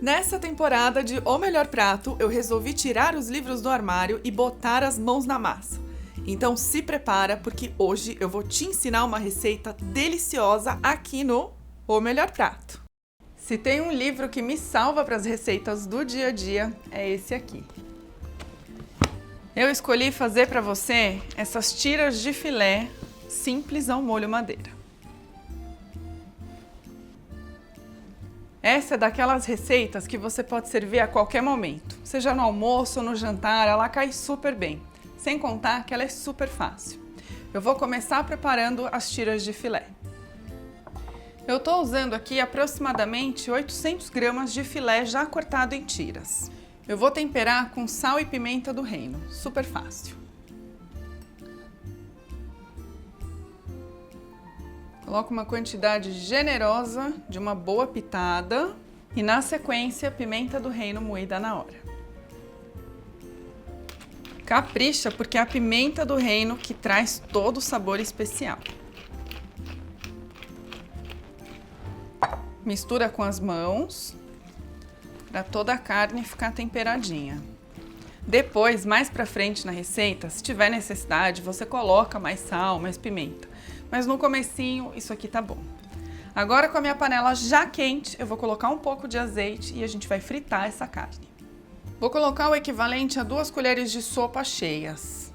Nessa temporada de O Melhor Prato, eu resolvi tirar os livros do armário e botar as mãos na massa. Então se prepara, porque hoje eu vou te ensinar uma receita deliciosa aqui no O Melhor Prato. Se tem um livro que me salva para as receitas do dia a dia, é esse aqui. Eu escolhi fazer para você essas tiras de filé simples ao molho madeira. Essa é daquelas receitas que você pode servir a qualquer momento, seja no almoço ou no jantar, ela cai super bem, sem contar que ela é super fácil. Eu vou começar preparando as tiras de filé. Eu estou usando aqui aproximadamente 800 gramas de filé já cortado em tiras. Eu vou temperar com sal e pimenta do reino, super fácil. Coloco uma quantidade generosa de uma boa pitada e, na sequência, pimenta do reino moída na hora. Capricha, porque é a pimenta do reino que traz todo o sabor especial. Mistura com as mãos para toda a carne ficar temperadinha. Depois, mais pra frente na receita, se tiver necessidade, você coloca mais sal, mais pimenta. Mas no comecinho, isso aqui tá bom. Agora, com a minha panela já quente, eu vou colocar um pouco de azeite e a gente vai fritar essa carne. Vou colocar o equivalente a 2 colheres de sopa cheias.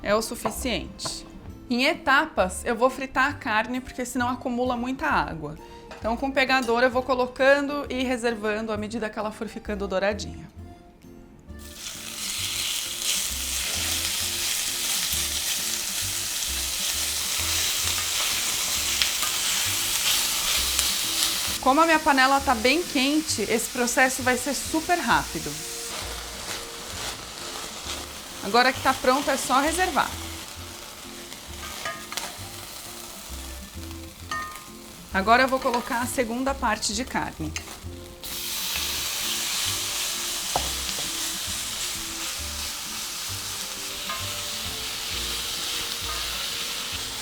É o suficiente. Em etapas, eu vou fritar a carne, porque senão acumula muita água. Então, com o pegador, eu vou colocando e reservando à medida que ela for ficando douradinha. Como a minha panela está bem quente, esse processo vai ser super rápido. Agora que está pronto, é só reservar. Agora eu vou colocar a segunda parte de carne.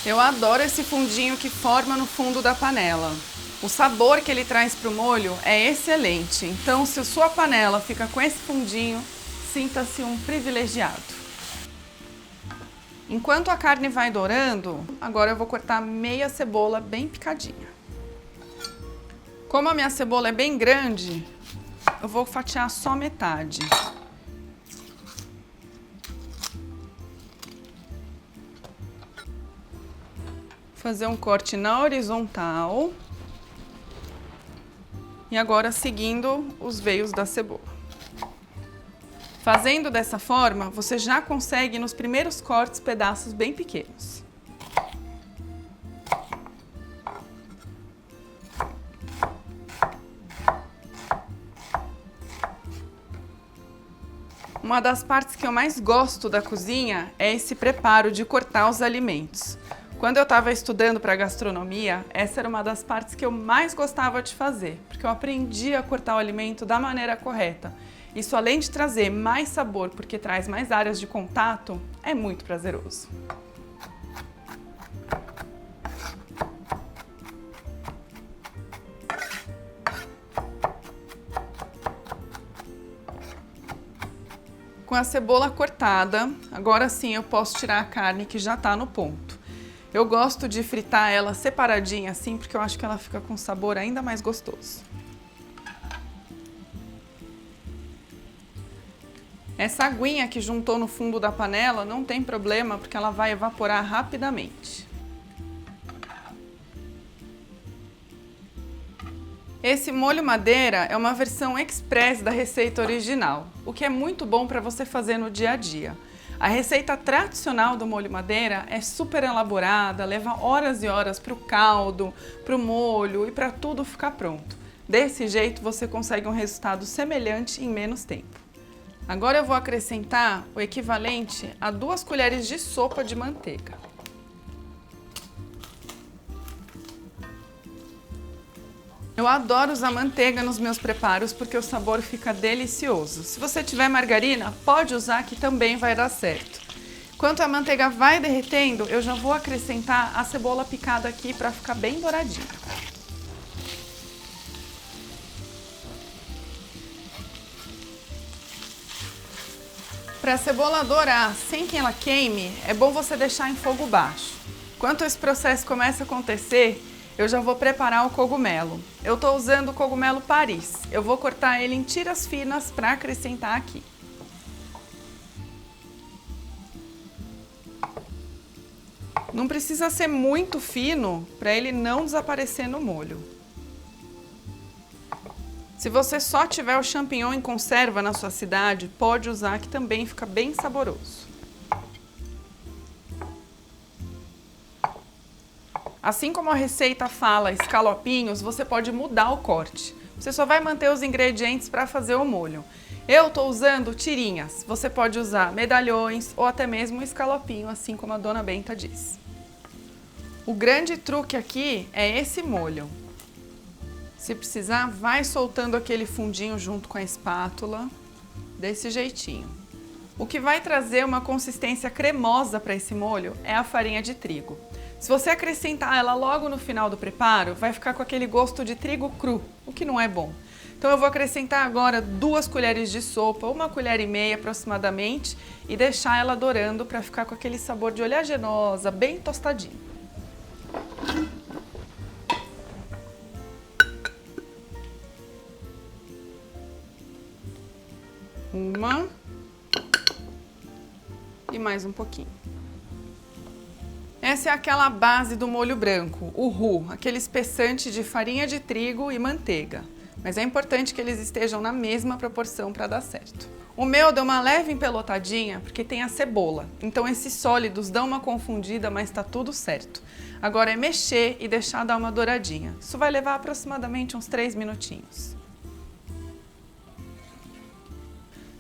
Eu adoro esse fundinho que forma no fundo da panela. O sabor que ele traz para o molho é excelente, então se a sua panela fica com esse fundinho, sinta-se um privilegiado. Enquanto a carne vai dourando, agora eu vou cortar meia cebola bem picadinha. Como a minha cebola é bem grande, eu vou fatiar só metade. Fazer um corte na horizontal. E agora seguindo os veios da cebola. Fazendo dessa forma, você já consegue nos primeiros cortes pedaços bem pequenos. Uma das partes que eu mais gosto da cozinha é esse preparo de cortar os alimentos. Quando eu estava estudando para gastronomia, essa era uma das partes que eu mais gostava de fazer, porque eu aprendi a cortar o alimento da maneira correta. Isso, além de trazer mais sabor, porque traz mais áreas de contato, é muito prazeroso. Com a cebola cortada, agora sim eu posso tirar a carne que já está no ponto. Eu gosto de fritar ela separadinha assim, porque eu acho que ela fica com um sabor ainda mais gostoso. Essa aguinha que juntou no fundo da panela não tem problema, porque ela vai evaporar rapidamente. Esse molho madeira é uma versão express da receita original, o que é muito bom para você fazer no dia a dia. A receita tradicional do molho madeira é super elaborada, leva horas e horas para o caldo, para o molho e para tudo ficar pronto. Desse jeito você consegue um resultado semelhante em menos tempo. Agora eu vou acrescentar o equivalente a 2 colheres de sopa de manteiga. Eu adoro usar manteiga nos meus preparos porque o sabor fica delicioso. Se você tiver margarina, pode usar que também vai dar certo. Enquanto a manteiga vai derretendo, eu já vou acrescentar a cebola picada aqui para ficar bem douradinha. Para a cebola dourar sem que ela queime, é bom você deixar em fogo baixo. Enquanto esse processo começa a acontecer, eu já vou preparar o cogumelo. Eu estou usando o cogumelo Paris. Eu vou cortar ele em tiras finas para acrescentar aqui. Não precisa ser muito fino para ele não desaparecer no molho. Se você só tiver o champignon em conserva na sua cidade, pode usar, que também fica bem saboroso. Assim como a receita fala escalopinhos, você pode mudar o corte. Você só vai manter os ingredientes para fazer o molho. Eu estou usando tirinhas. Você pode usar medalhões ou até mesmo um escalopinho, assim como a dona Benta diz. O grande truque aqui é esse molho. Se precisar, vai soltando aquele fundinho junto com a espátula, desse jeitinho. O que vai trazer uma consistência cremosa para esse molho é a farinha de trigo. Se você acrescentar ela logo no final do preparo, vai ficar com aquele gosto de trigo cru, o que não é bom. Então eu vou acrescentar agora 2 colheres de sopa, 1,5 colheres aproximadamente, e deixar ela dourando para ficar com aquele sabor de oleaginosa, bem tostadinho. Uma e mais um pouquinho. Essa é aquela base do molho branco, o roux, aquele espessante de farinha de trigo e manteiga. Mas é importante que eles estejam na mesma proporção para dar certo. O meu deu uma leve empelotadinha porque tem a cebola, então esses sólidos dão uma confundida, mas tá tudo certo. Agora é mexer e deixar dar uma douradinha. Isso vai levar aproximadamente uns 3 minutinhos.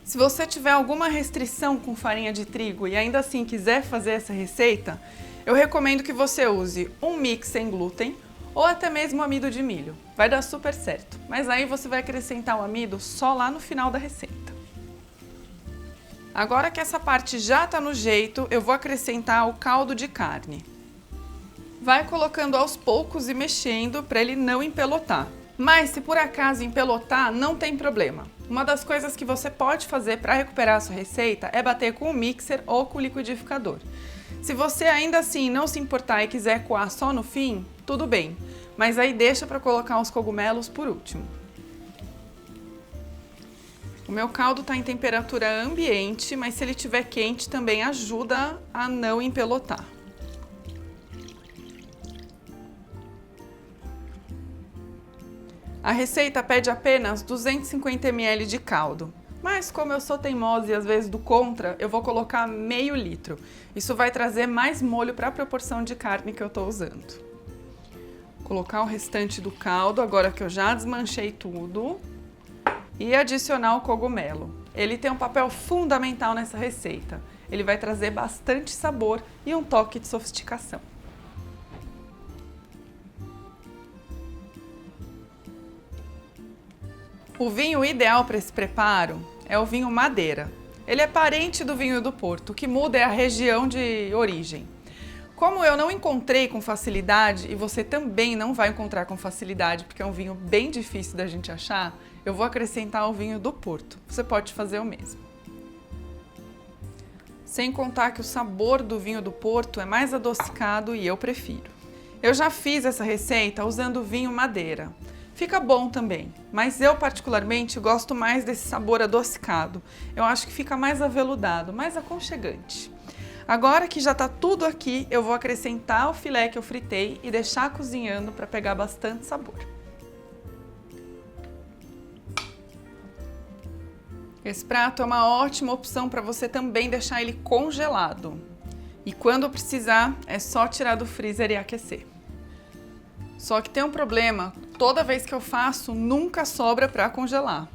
Se você tiver alguma restrição com farinha de trigo e ainda assim quiser fazer essa receita, eu recomendo que você use um mix sem glúten ou até mesmo amido de milho. Vai dar super certo, mas aí você vai acrescentar o amido só lá no final da receita. Agora que essa parte já está no jeito, eu vou acrescentar o caldo de carne. Vai colocando aos poucos e mexendo para ele não empelotar. Mas se por acaso empelotar, não tem problema. Uma das coisas que você pode fazer para recuperar a sua receita é bater com o mixer ou com o liquidificador. Se você ainda assim não se importar e quiser coar só no fim, tudo bem. Mas aí deixa para colocar os cogumelos por último. O meu caldo está em temperatura ambiente, mas se ele estiver quente também ajuda a não empelotar. A receita pede apenas 250 ml de caldo, mas como eu sou teimosa e às vezes do contra, eu vou colocar meio litro. Isso vai trazer mais molho para a proporção de carne que eu estou usando. Vou colocar o restante do caldo, agora que eu já desmanchei tudo, e adicionar o cogumelo. Ele tem um papel fundamental nessa receita. Ele vai trazer bastante sabor e um toque de sofisticação. O vinho ideal para esse preparo é o vinho Madeira. Ele é parente do vinho do Porto, o que muda é a região de origem. Como eu não encontrei com facilidade, e você também não vai encontrar com facilidade, porque é um vinho bem difícil da gente achar, eu vou acrescentar o vinho do Porto. Você pode fazer o mesmo. Sem contar que o sabor do vinho do Porto é mais adocicado e eu prefiro. Eu já fiz essa receita usando o vinho Madeira. Fica bom também, mas eu particularmente gosto mais desse sabor adocicado. Eu acho que fica mais aveludado, mais aconchegante. Agora que já está tudo aqui, eu vou acrescentar o filé que eu fritei e deixar cozinhando para pegar bastante sabor. Esse prato é uma ótima opção para você também deixar ele congelado. E quando precisar, é só tirar do freezer e aquecer. Só que tem um problema, toda vez que eu faço, nunca sobra para congelar.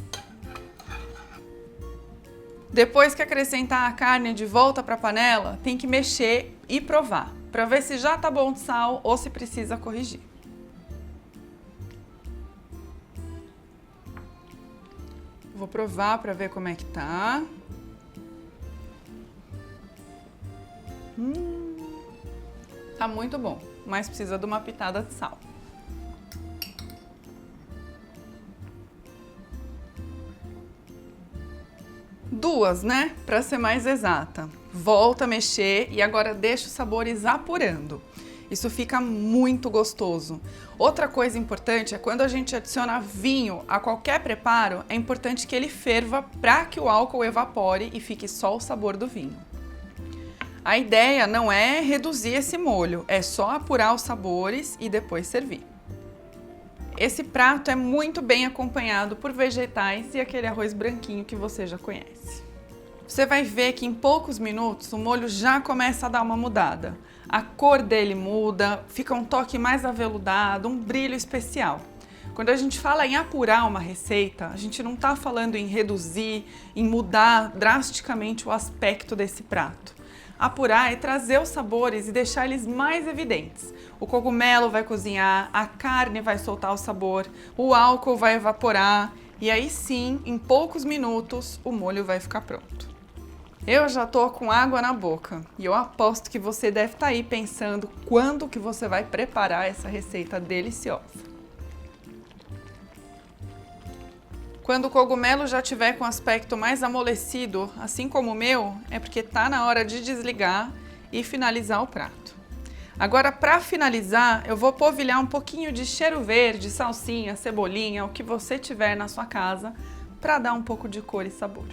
Depois que acrescentar a carne de volta para a panela, tem que mexer e provar, para ver se já tá bom de sal ou se precisa corrigir. Vou provar para ver como é que tá. Tá muito bom, mas precisa de uma pitada de sal. 2, né? Para ser mais exata. Volta a mexer e agora deixa o sabor apurando. Isso fica muito gostoso. Outra coisa importante é quando a gente adiciona vinho a qualquer preparo, é importante que ele ferva para que o álcool evapore e fique só o sabor do vinho. A ideia não é reduzir esse molho, é só apurar os sabores e depois servir. Esse prato é muito bem acompanhado por vegetais e aquele arroz branquinho que você já conhece. Você vai ver que em poucos minutos o molho já começa a dar uma mudada. A cor dele muda, fica um toque mais aveludado, um brilho especial. Quando a gente fala em apurar uma receita, a gente não está falando em reduzir, em mudar drasticamente o aspecto desse prato. Apurar é trazer os sabores e deixar eles mais evidentes. O cogumelo vai cozinhar, a carne vai soltar o sabor, o álcool vai evaporar e aí sim, em poucos minutos, o molho vai ficar pronto. Eu já tô com água na boca e eu aposto que você deve estar aí pensando quando que você vai preparar essa receita deliciosa. Quando o cogumelo já tiver com aspecto mais amolecido, assim como o meu, é porque tá na hora de desligar e finalizar o prato. Agora, para finalizar, eu vou polvilhar um pouquinho de cheiro verde, salsinha, cebolinha, o que você tiver na sua casa, para dar um pouco de cor e sabor.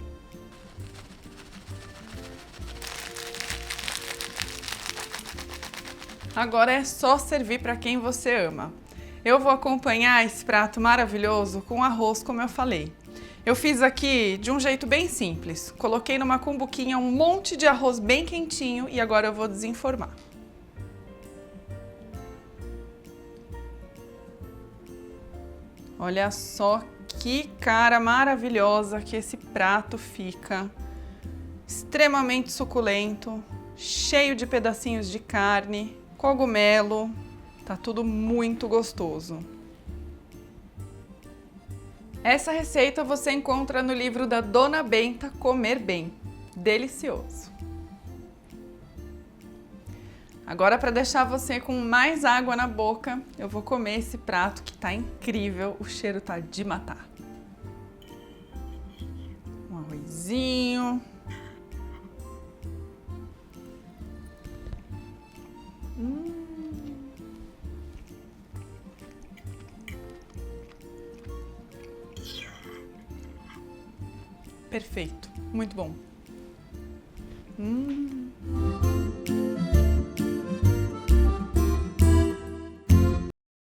Agora é só servir para quem você ama. Eu vou acompanhar esse prato maravilhoso com arroz, como eu falei. Eu fiz aqui de um jeito bem simples. Coloquei numa cumbuquinha um monte de arroz bem quentinho e agora eu vou desenformar. Olha só que cara maravilhosa que esse prato fica. Extremamente suculento, cheio de pedacinhos de carne, cogumelo. Tá tudo muito gostoso. Essa receita você encontra no livro da Dona Benta, Comer Bem. Delicioso! Agora, para deixar você com mais água na boca, eu vou comer esse prato que tá incrível, o cheiro tá de matar. Um arrozinho. Perfeito, muito bom.